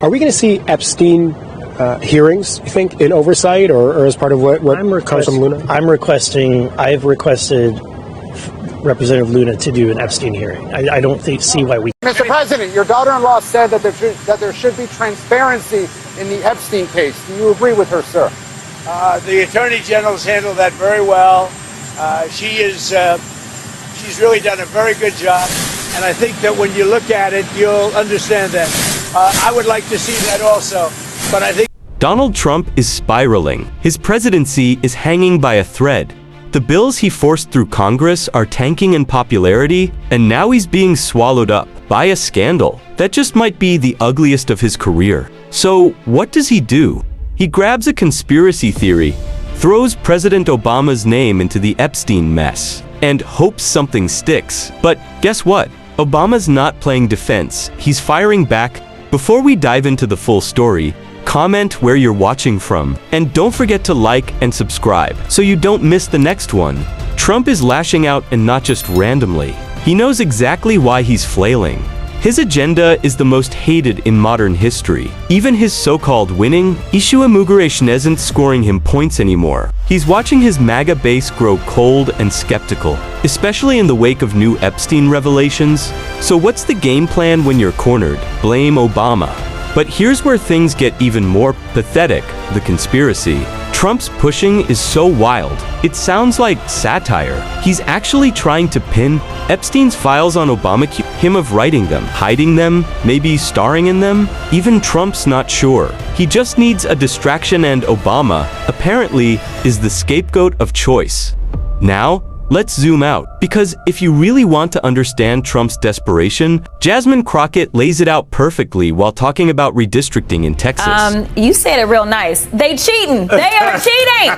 Are we going to see Epstein hearings, you think, in oversight or as part of what comes from Luna? I've requested Representative Luna to do an Epstein hearing. I don't see why we... Mr. President, your daughter-in-law said that there should be transparency in the Epstein case. Do you agree with her, sir? The Attorney General's handled that very well. She's really done a very good job. And I think that when you look at it, you'll understand that. I would like to see that also, but I think... Donald Trump is spiraling. His presidency is hanging by a thread. The bills he forced through Congress are tanking in popularity, and now he's being swallowed up by a scandal that just might be the ugliest of his career. So what does he do? He grabs a conspiracy theory, throws President Obama's name into the Epstein mess, and hopes something sticks. But guess what? Obama's not playing defense. He's firing back. Before we dive into the full story, comment where you're watching from, and don't forget to like and subscribe so you don't miss the next one. Trump is lashing out, and not just randomly. He knows exactly why he's flailing. His agenda is the most hated in modern history. Even his so-called winning issue immigration isn't scoring him points anymore. He's watching his MAGA base grow cold and skeptical, especially in the wake of new Epstein revelations. So what's the game plan when you're cornered? Blame Obama. But here's where things get even more pathetic: the conspiracy. Trump's pushing is so wild, it sounds like satire. He's actually trying to pin Epstein's files on Obama, him of writing them, hiding them, maybe starring in them. Even Trump's not sure. He just needs a distraction, and Obama, apparently, is the scapegoat of choice. Now, let's zoom out, because if you really want to understand Trump's desperation, Jasmine Crockett lays it out perfectly while talking about redistricting in Texas. You said it real nice. They cheating. They are cheating.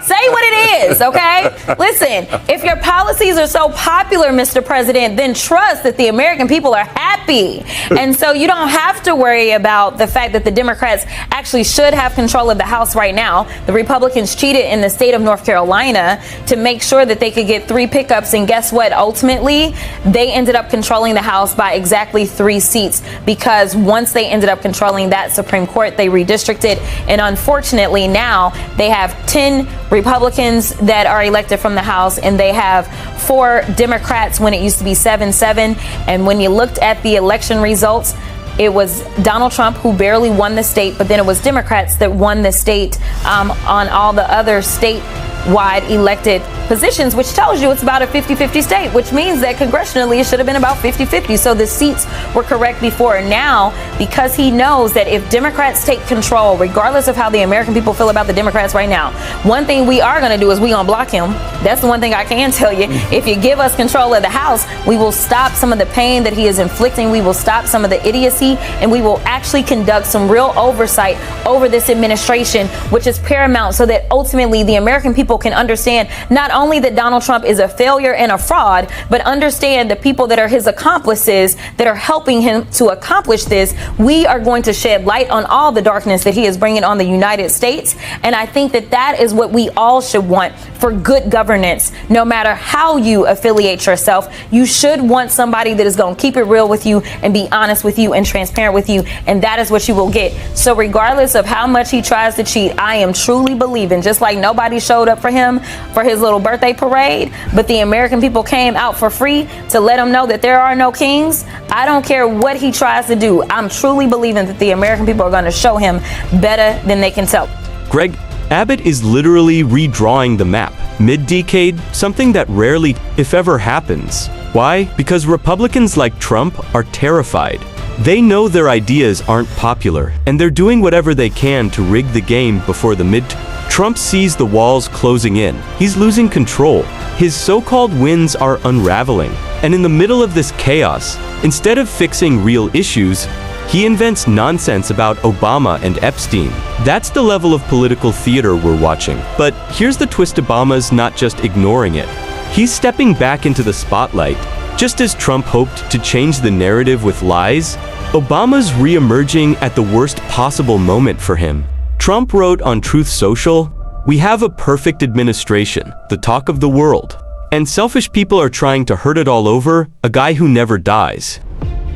Say what it is, okay? Listen, if your policies are so popular, Mr. President, then trust that the American people are happy. And so you don't have to worry about the fact that the Democrats actually should have control of the House right now. The Republicans cheated in the state of North Carolina to make sure that they could get 3 pickups, and guess what? Ultimately, they ended up controlling the House by exactly 3 seats, because once they ended up controlling that Supreme Court, they redistricted, and unfortunately now they have 10 Republicans that are elected from the House, and they have 4 Democrats when it used to be 7-7. And when you looked at the election results, it was Donald Trump who barely won the state, but then it was Democrats that won the state on all the other statewide elected positions, which tells you it's about a 50-50 state, which means that congressionally it should have been about 50-50. So the seats were correct before. Now, because he knows that if Democrats take control, regardless of how the American people feel about the Democrats right now, one thing we are going to do is we're going to block him. That's the one thing I can tell you. If you give us control of the House, we will stop some of the pain that he is inflicting. We will stop some of the idiocy, and we will actually conduct some real oversight over this administration, which is paramount, so that ultimately the American people can understand not only that Donald Trump is a failure and a fraud, but understand the people that are his accomplices that are helping him to accomplish this. We are going to shed light on all the darkness that he is bringing on the United States. And I think that that is what we all should want for good governance. No matter how you affiliate yourself, you should want somebody that is going to keep it real with you and be honest with you and transparent with you. And that is what you will get. So regardless of how much he tries to cheat, I am truly believing, just like nobody showed up for him for his little birthday parade, but the American people came out for free to let him know that there are no kings. I don't care what he tries to do. I'm truly believing that the American people are going to show him better than they can tell. Greg, Abbott is literally redrawing the map mid-decade, something that rarely, if ever, happens. Why? Because Republicans like Trump are terrified. They know their ideas aren't popular, and they're doing whatever they can to rig the game before the midterm. Trump sees the walls closing in. He's losing control. His so-called wins are unraveling. And in the middle of this chaos, instead of fixing real issues, he invents nonsense about Obama and Epstein. That's the level of political theater we're watching. But here's the twist: Obama's not just ignoring it. He's stepping back into the spotlight. Just as Trump hoped to change the narrative with lies, Obama's re-emerging at the worst possible moment for him. Trump wrote on Truth Social, "We have a perfect administration, the talk of the world. And selfish people are trying to hurt it all over a guy who never dies."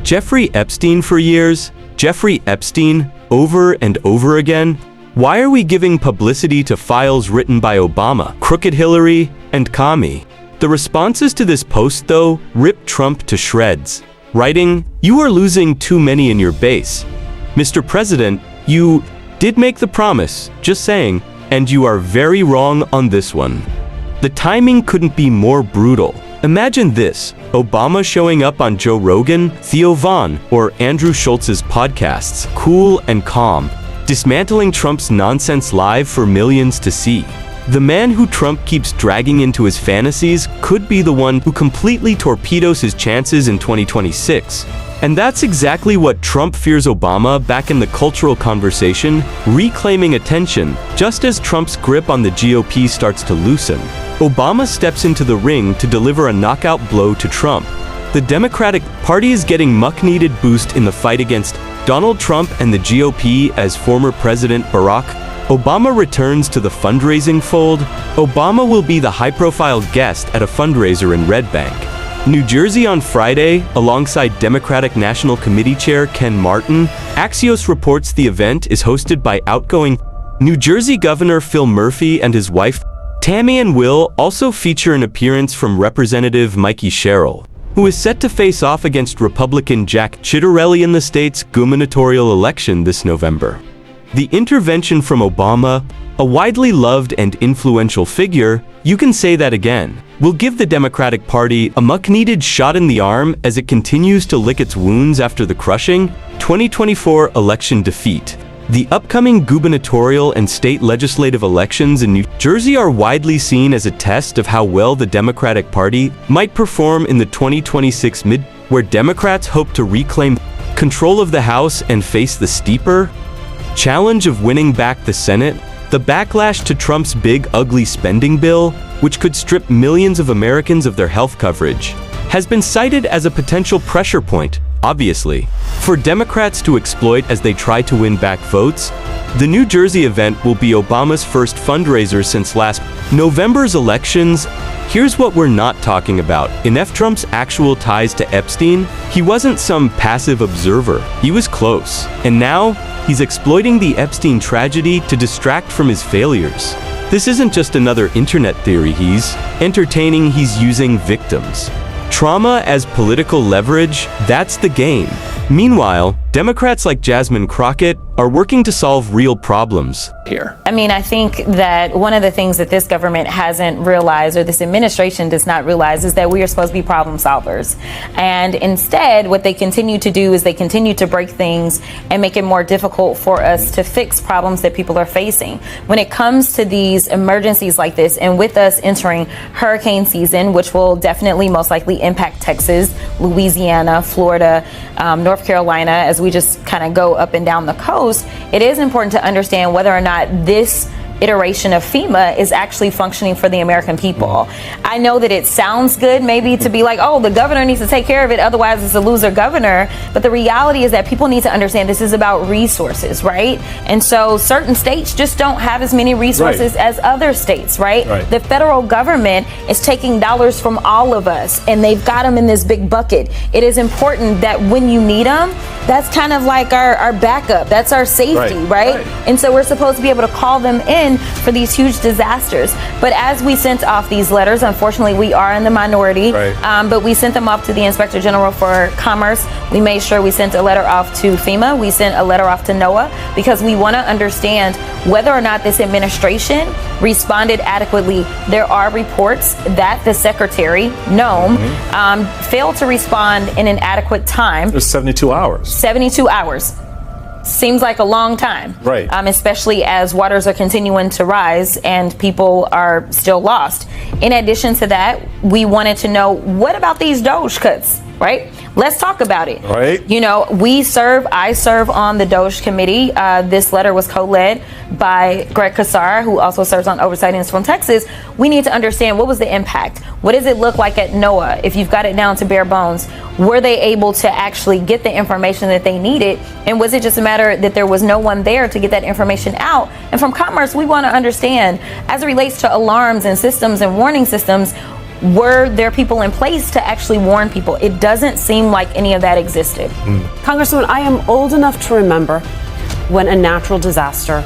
Jeffrey Epstein for years? Jeffrey Epstein, over and over again? Why are we giving publicity to files written by Obama, Crooked Hillary, and Comey? The responses to this post, though, ripped Trump to shreds, writing, "You are losing too many in your base. Mr. President, you did make the promise, just saying, and you are very wrong on this one." The timing couldn't be more brutal. Imagine this, Obama showing up on Joe Rogan, Theo Vaughn, or Andrew Schultz's podcasts, cool and calm, dismantling Trump's nonsense live for millions to see. The man who Trump keeps dragging into his fantasies could be the one who completely torpedoes his chances in 2026. And that's exactly what Trump fears Obama back in the cultural conversation, reclaiming attention, just as Trump's grip on the GOP starts to loosen. Obama steps into the ring to deliver a knockout blow to Trump. The Democratic Party is getting much-needed boost in the fight against Donald Trump and the GOP as former President Barack Obama returns to the fundraising fold. Obama will be the high-profile guest at a fundraiser in Red Bank, New Jersey on Friday, alongside Democratic National Committee Chair Ken Martin. Axios reports the event is hosted by outgoing New Jersey Governor Phil Murphy and his wife, Tammy, and will also feature an appearance from Representative Mikey Sherrill, who is set to face off against Republican Jack Ciattarelli in the state's gubernatorial election this November. The intervention from Obama, a widely loved and influential figure, you can say that again, will give the Democratic Party a much-needed shot in the arm as it continues to lick its wounds after the crushing 2024 election defeat. The upcoming gubernatorial and state legislative elections in New Jersey are widely seen as a test of how well the Democratic Party might perform in the 2026 midterm, where Democrats hope to reclaim control of the House and face the steeper challenge of winning back the Senate. The backlash to Trump's big, ugly spending bill, which could strip millions of Americans of their health coverage, has been cited as a potential pressure point, obviously, for Democrats to exploit as they try to win back votes. The New Jersey event will be Obama's first fundraiser since last November's elections. Here's what we're not talking about. In Trump's actual ties to Epstein, he wasn't some passive observer. He was close. And now, he's exploiting the Epstein tragedy to distract from his failures. This isn't just another internet theory he's entertaining, he's using victims. Trauma as political leverage, that's the game. Meanwhile, Democrats like Jasmine Crockett are working to solve real problems here. I mean, I think that one of the things that this government hasn't realized, or this administration does not realize, is that we are supposed to be problem solvers. And instead, what they continue to do is they continue to break things and make it more difficult for us to fix problems that people are facing. When it comes to these emergencies like this, and with us entering hurricane season, which will definitely most likely impact Texas, Louisiana, Florida, North Carolina, as we just kind of go up and down the coast, it is important to understand whether or not this iteration of FEMA is actually functioning for the American people. I know that it sounds good maybe to be like, oh, the governor needs to take care of it, otherwise it's a loser governor. But the reality is that people need to understand this is about resources, right? And so certain states just don't have as many resources as other states, right? The federal government is taking dollars from all of us and they've got them in this big bucket. It is important that when you need them, that's kind of like our backup. That's our safety, right? And so we're supposed to be able to call them in for these huge disasters. But as we sent off these letters, unfortunately, we are in the minority, but we sent them off to the Inspector General for Commerce. We made sure we sent a letter off to FEMA. We sent a letter off to NOAA because we want to understand whether or not this administration responded adequately. There are reports that the Secretary, Noem, failed to respond in an adequate time. It was 72 hours. 72 hours. Seems like a long time, especially as waters are continuing to rise and people are still lost. In addition to that, we wanted to know, what about these DOJ cuts, right? Let's talk about it. You know, I serve on the DOJ committee. This letter was co-led by Greg Casar, who also serves on oversight and is from Texas. We need to understand, what was the impact? What does it look like at NOAA? If you've got it down to bare bones, were they able to actually get the information that they needed? And was it just a matter that there was no one there to get that information out? And from Commerce, we want to understand, as it relates to alarms and systems and warning systems, were there people in place to actually warn people? It doesn't seem like any of that existed. Congresswoman, I am old enough to remember when a natural disaster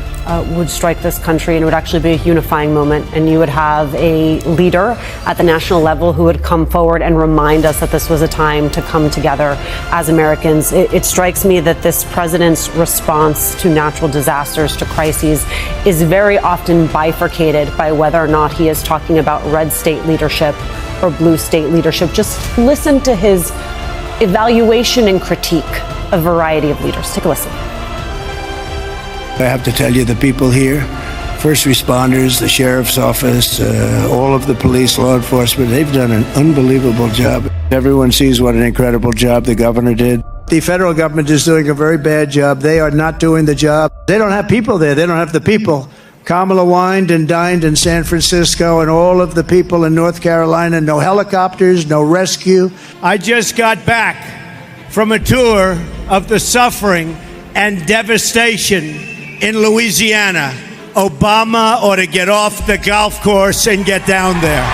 would strike this country, and it would actually be a unifying moment, and you would have a leader at the national level who would come forward and remind us that this was a time to come together as Americans. It strikes me that this president's response to natural disasters, to crises, is very often bifurcated by whether or not he is talking about red state leadership or blue state leadership. Just listen to his evaluation and critique of a variety of leaders. Take a listen. I have to tell you, the people here, first responders, the sheriff's office, all of the police, law enforcement, they've done an unbelievable job. Everyone sees what an incredible job the governor did. The federal government is doing a very bad job. They are not doing the job. They don't have people there. They don't have the people. Kamala wined and dined in San Francisco, and all of the people in North Carolina, no helicopters, no rescue. I just got back from a tour of the suffering and devastation in Louisiana. Obama ought to get off the golf course and get down there.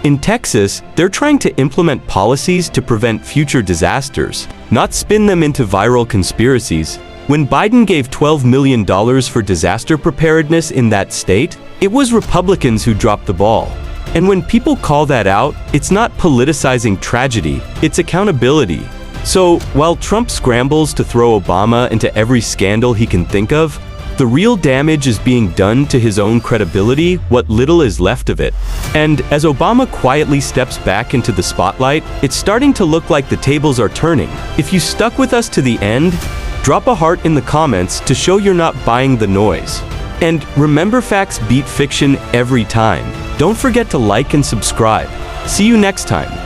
In Texas, they're trying to implement policies to prevent future disasters, not spin them into viral conspiracies. When Biden gave $12 million for disaster preparedness in that state, it was Republicans who dropped the ball. And when people call that out, it's not politicizing tragedy, it's accountability. So, while Trump scrambles to throw Obama into every scandal he can think of, the real damage is being done to his own credibility, what little is left of it. And as Obama quietly steps back into the spotlight, it's starting to look like the tables are turning. If you stuck with us to the end, drop a heart in the comments to show you're not buying the noise. And remember, facts beat fiction every time. Don't forget to like and subscribe. See you next time.